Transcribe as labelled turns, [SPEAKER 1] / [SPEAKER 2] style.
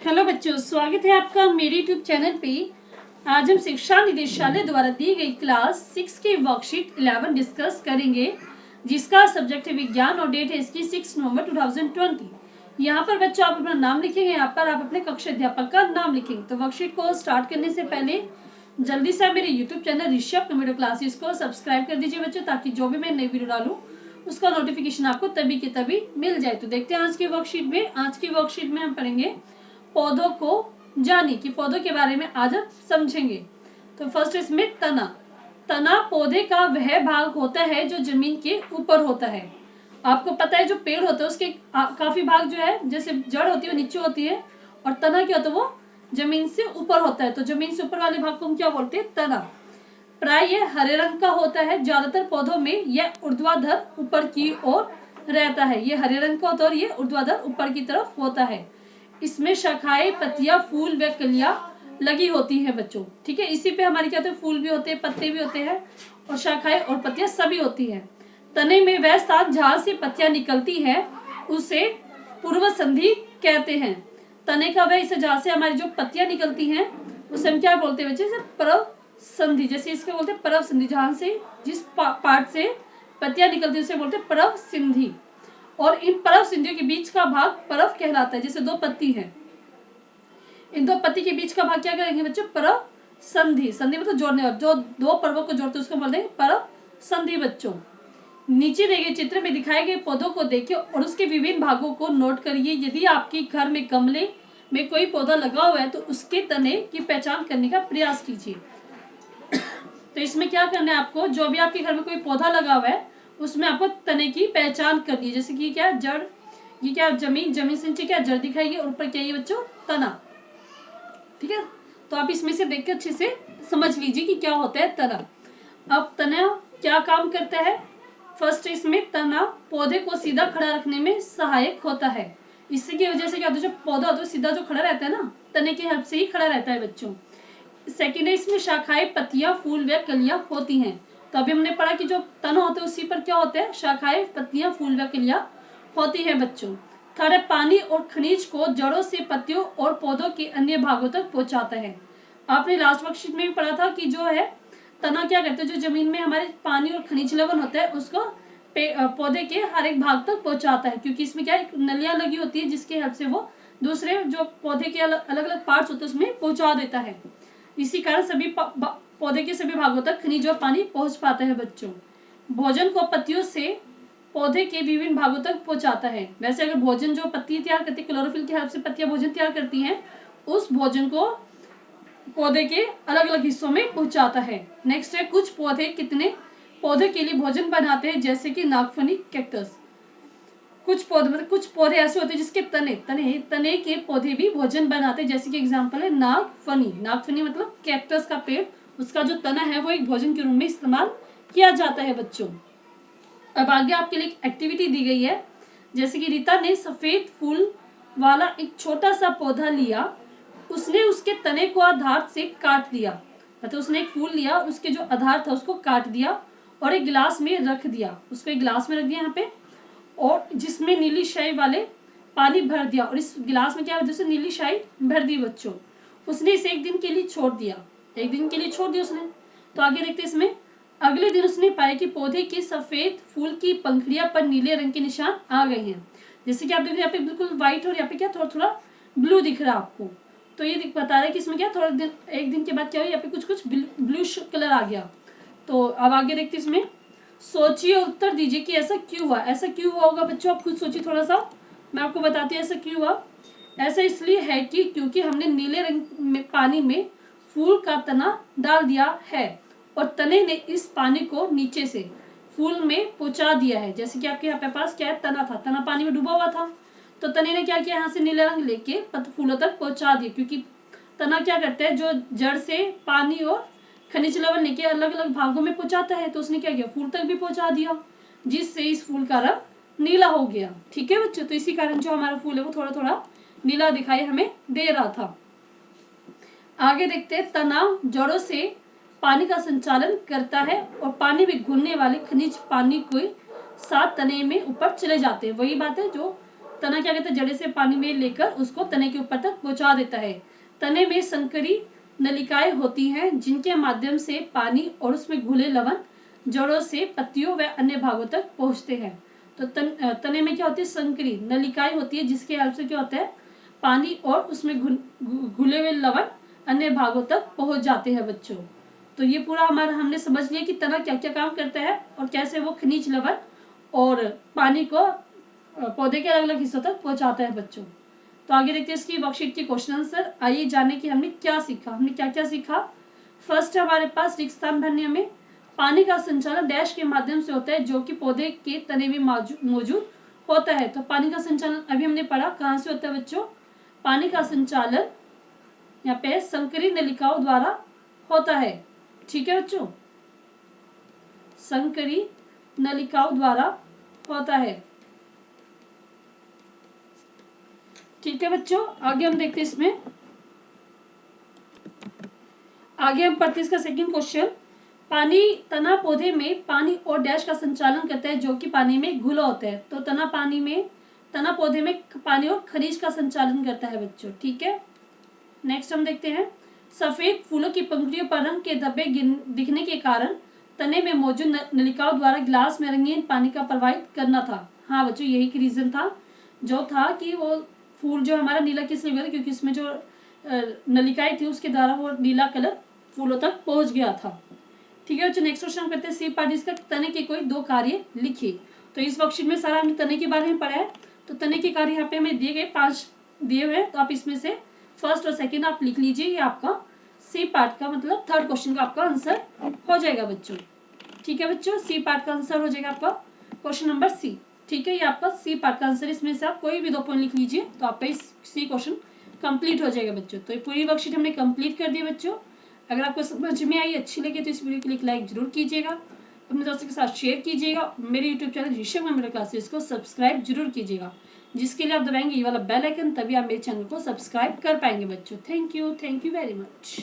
[SPEAKER 1] Hello बच्चों, स्वागत है आपका मेरे यूट्यूब चैनल पे। आज हम शिक्षा निदेशालय द्वारा दी गई क्लास 6 की वर्कशीट 11 डिस्कस करेंगे, जिसका सब्जेक्ट है विज्ञान और डेट है इसकी 6 नवंबर 2020। यहाँ पर बच्चों आप अपना नाम लिखेंगे, यहाँ पर आप अपने कक्षा अध्यापक का नाम लिखेंगे। तो वर्कशीट को स्टार्ट करने से पहले जल्दी से मेरे YouTube channel Rishabh computer classes को सब्सक्राइब कर दीजिए बच्चों, ताकि जो भी मैं नई वीडियो डालूँ उसका नोटिफिकेशन आपको तभी के तभी मिल जाए। तो देखते हैं आज की वर्कशीट में। आज की वर्कशीट में हम पढ़ेंगे पौधों को जानिए कि पौधों के बारे में आज हम समझेंगे। तो फर्स्ट इसमें तना। तना पौधे का वह भाग होता है जो जमीन के ऊपर होता है। आपको पता है जो पेड़ होता है उसके काफी भाग जो है, जैसे जड़ होती है वो नीचे होती है और तना क्या होता है वो जमीन से ऊपर होता है। तो जमीन से ऊपर वाले भाग को हम क्या बोलते हैं? तना। प्राय यह हरे रंग का होता है। ज्यादातर पौधों में यह ऊर्ध्वाधर ऊपर की ओर रहता है। ये हरे रंग का होता है और ये ऊर्ध्वाधर ऊपर की तरफ होता है। इसमें शाखाएं, पत्तियां, फूल व कलियां लगी होती हैं बच्चों। ठीक है, इसी पे हमारे क्या होते हैं? फूल भी होते हैं, पत्ते भी होते हैं और शाखाएं और पत्तियां सभी होती हैं। तने में वह स्थान जहां से पत्तियां निकलती हैं उसे पूर्व संधि कहते हैं। तने का वह हिस्सा जहां से हमारी जो पत्तियां निकलती हैं उसे हम क्या बोलते हैं बच्चे? परव संधि। जैसे इसके बोलते हैं परव संधि, जहां से जिस पार्ट से पत्तियां निकलती है उसे बोलते हैं परव संधि। और इन परव संधियों के बीच का भाग परव कहलाता है। जैसे दो पत्ती है, इन दो पत्ती के बीच का भाग क्या करेंगे बच्चों? परव संधि। संधि मतलब जोड़ने वाला, जो दो पर्वों को जोड़ते हैं उसको बोलते हैं परव संधि बच्चों। नीचे दिए गए चित्र में दिखाए गए पौधों को देखिए और उसके विभिन्न भागों को नोट करिए। यदि आपके घर में गमले में कोई पौधा लगा हुआ है तो उसके तने की पहचान करने का प्रयास कीजिए। तो इसमें क्या करना है आपको? जो भी आपके घर में कोई पौधा लगा हुआ है उसमें आपको तने की पहचान करनी है। जैसे कि क्या जड़, ये क्या जमीन, जमीन से नीचे क्या जड़ दिखाई और ऊपर क्या है बच्चों? तना। ठीक है, तो आप इसमें से देख के अच्छे से समझ लीजिए कि क्या होता है तना। अब तना क्या काम करता है? फर्स्ट इसमें तना पौधे को सीधा खड़ा रखने में सहायक होता है। इसकी वजह से क्या होता है? जो पौधा होता है सीधा जो खड़ा रहता है ना, तने की हेल्प से ही खड़ा रहता है बच्चों। सेकेंड है इसमें शाखाएं, पत्तियां, फूल व कलियां होती हैं। तो अभी हमने पढ़ा कि जो तना होता है उसी पर क्या होता है? शाखाएं, पत्तियां, फूल व कलियां होती हैं बच्चों। थर्ड है पानी और खनिज को जड़ों से पत्तियों और पौधों के अन्य भागों तक पहुंचाता है। आपने लास्ट वर्कशीट में भी पढ़ा था कि जो है तना क्या करते हैं? जो जमीन में हमारे पानी और खनिज लवण होता है उसको पौधे के हर एक भाग तक पहुंचाता है, क्योंकि इसमें क्या नलियां लगी होती है जिसकी हेल्प से वो दूसरे जो पौधे के अलग अलग पार्ट्स होते हैं उसमें पहुंचा देता है। इसी कारण सभी पौधे के सभी भागों तक खनिज और पानी पहुंच पाता है बच्चों। भोजन को पत्तियों से पौधे के विभिन्न भागों तक पहुंचाता है। वैसे अगर भोजन जो पत्ती तैयार करती है, क्लोरोफिल की हेल्प से पत्तियां भोजन तैयार करती हैं, उस भोजन को पौधे के अलग अलग हिस्सों में पहुंचाता है। नेक्स्ट है कुछ पौधे कितने पौधे के लिए भोजन बनाते हैं, जैसे कि नागफनी, कैक्टस। कुछ पौधे मतलब कुछ पौधे ऐसे होते हैं जिसके तने के पौधे भी भोजन बनाते हैं। जैसे कि एग्जांपल है नागफनी। नागफनी मतलब कैक्टस का पेड़, उसका जो तना है वो एक भोजन के रूप में इस्तेमाल किया जाता है बच्चों। अब आगे आपके लिए एक एक्टिविटी दी गई है। जैसे कि रीता ने सफेद फूल वाला एक छोटा सा पौधा लिया, उसने उसके तने को आधार से काट दिया। मतलब उसने एक फूल लिया, उसके जो आधार था उसको काट दिया और एक गिलास में रख दिया। उसको एक गिलास में रख दिया यहाँ पे, और जिसमें नीली शाही वाले पानी भर दिया, और इस गिलास में क्या है? नीली शाही भर दी बच्चों। उसने इसे एक दिन के लिए छोड़ दिया। एक दिन के लिए छोड़ दिया उसने। तो आगे देखते इसमें। अगले दिन उसने पाया कि पौधे के सफेद फूल की पंखुड़ियां पर नीले रंग के निशान आ गए हैं। जैसे कि आप देख रहे हैं यहाँ पे बिल्कुल व्हाइट और यहाँ पे क्या थोड़ा थोड़ा ब्लू दिख रहा है आपको। तो ये बता रहा है कि इसमें क्या थोड़ा दिन, एक दिन के बाद क्या हुआ? यहाँ पे कुछ कुछ ब्लू कलर आ गया। तो अब आगे देखते इसमें। सोचिए और उत्तर दीजिए कि ऐसा क्यों हुआ। ऐसा क्यों हुआ होगा बच्चों? आप खुद सोचिए थोड़ा सा, मैं आपको बताती हूँ ऐसा क्यों हुआ। ऐसा इसलिए है कि क्योंकि हमने नीले रंग में पानी में फूल का तना डाल दिया है और तने ने इस पानी को नीचे से फूल में पहुंचा दिया है। जैसे कि आपके यहाँ पे पास क्या है? तना था, तना पानी में डूबा हुआ था, तो तने ने क्या किया? यहाँ से नीले रंग लेके फूलों तक पहुंचा दिया। क्योंकि तना क्या करता है? जो जड़ से पानी और खनिज लवण लेके अलग अलग भागों में पहुंचाता है, तो उसने क्या किया? फूल तक भी पहुंचा दिया, जिससे इस फूल का रंग नीला हो गया। ठीक है बच्चों, तो इसी कारण जो हमारा फूल है वो थोड़ा थोड़ा नीला दिखाई हमें दे रहा था। आगे देखते हैं। तना जड़ों से पानी का संचालन करता है और पानी में घुलने वाले खनिज पानी के साथ तने में ऊपर चले जाते हैं। वही बात है जो तना क्या कहता है, जड़े से पानी में लेकर उसको तने के ऊपर तक पहुंचा देता है। तने में संकरी नलिकाएं होती हैं जिनके माध्यम से पानी और उसमें घुले लवण जड़ों से पत्तियों व अन्य भागों तक पहुंचते हैं। तो तने में क्या होती है, संकरी नलिकाएं होती है जिसके हेल्प से क्या होता है, पानी और उसमें घुले हुए लवण अन्य भागों तक पहुंच जाते हैं बच्चों। तो ये पूरा हमारा हमने समझ लिया कि तना क्या क्या काम करता है और कैसे वो खनिज लवण और पानी को पौधे के अलग अलग हिस्सों तक पहुंचाता है बच्चों। तो आगे देखते हैं इसकी वर्कशीट के क्वेश्चन आंसर। आइए जाने कि हमने क्या सीखा। हमने क्या क्या सीखा। फर्स्ट हमारे पास रिक्त स्थान भरने में पानी का संचालन डैश के माध्यम से होता है जो कि पौधे के तने में मौजूद होता है। तो पानी का संचालन अभी हमने पढ़ा कहाँ से होता है बच्चों, पानी का संचालन यहाँ पे संकरी नलिकाओं द्वारा होता है। ठीक है बच्चों, संकरी नलिकाओं द्वारा होता है। ठीक है बच्चों, आगे हम देखते हैं इसमें, आगे हम पढ़ते हैं इसका सेकंड क्वेश्चन। पानी तना पौधे में पानी और डैश का संचालन करता है जो कि पानी में घुला होता है। तो तना पौधे में पानी और खनिज का संचालन करता है बच्चों। ठीक है, नेक्स्ट हम देखते हैं, सफेद फूलों की पंखुड़ियों पर रंग के धब्बे दिखने के कारण तने में मौजूद नलिकाओं द्वारा गिलास में रंगीन पानी का प्रवाहित करना था। हाँ बच्चों, यही एक रीजन था जो था कि वो फूल जो हमारा नीला किस लिए हुआ था, क्योंकि इसमें जो नलिकाएं थी उसके द्वारा वो नीला कलर फूलों तक पहुंच गया था। ठीक है बच्चों, नेक्स्ट क्वेश्चन करते हैं, सी पार्ट इसका तने के कोई 2 कार्य लिखिए। तो इस वर्कशीट में सारा हमने तने के बारे में पढ़ा है। तो तने के कार्य यहाँ पे हमें दिए गए 5 दिए हुए हैं। तो आप इसमें से फर्स्ट और सेकेंड आप लिख लीजिए। ये आपका सी पार्ट का मतलब थर्ड क्वेश्चन का आपका आंसर हो जाएगा बच्चों। ठीक है बच्चों, सी पार्ट का आंसर हो जाएगा आपका क्वेश्चन नंबर सी। ठीक है, ये आपका सी पार्ट का आंसर। इसमें से आप कोई भी 2 पॉइंट लिख लीजिए तो आपका इस सी क्वेश्चन कंप्लीट हो जाएगा बच्चों। तो ये पूरी वर्कशीट हमने कंप्लीट कर दी बच्चों। अगर आपको समझ में आई, अच्छी लगी तो इस वीडियो के लिए लाइक जरूर कीजिएगा, अपने दोस्तों के साथ शेयर कीजिएगा। मेरे YouTube channel Rishabh memory classes को सब्सक्राइब जरूर कीजिएगा, जिसके लिए आप दबाएंगे ये वाला बेल आइकन, तभी आप मेरे चैनल को सब्सक्राइब कर पाएंगे बच्चों। Thank you very much.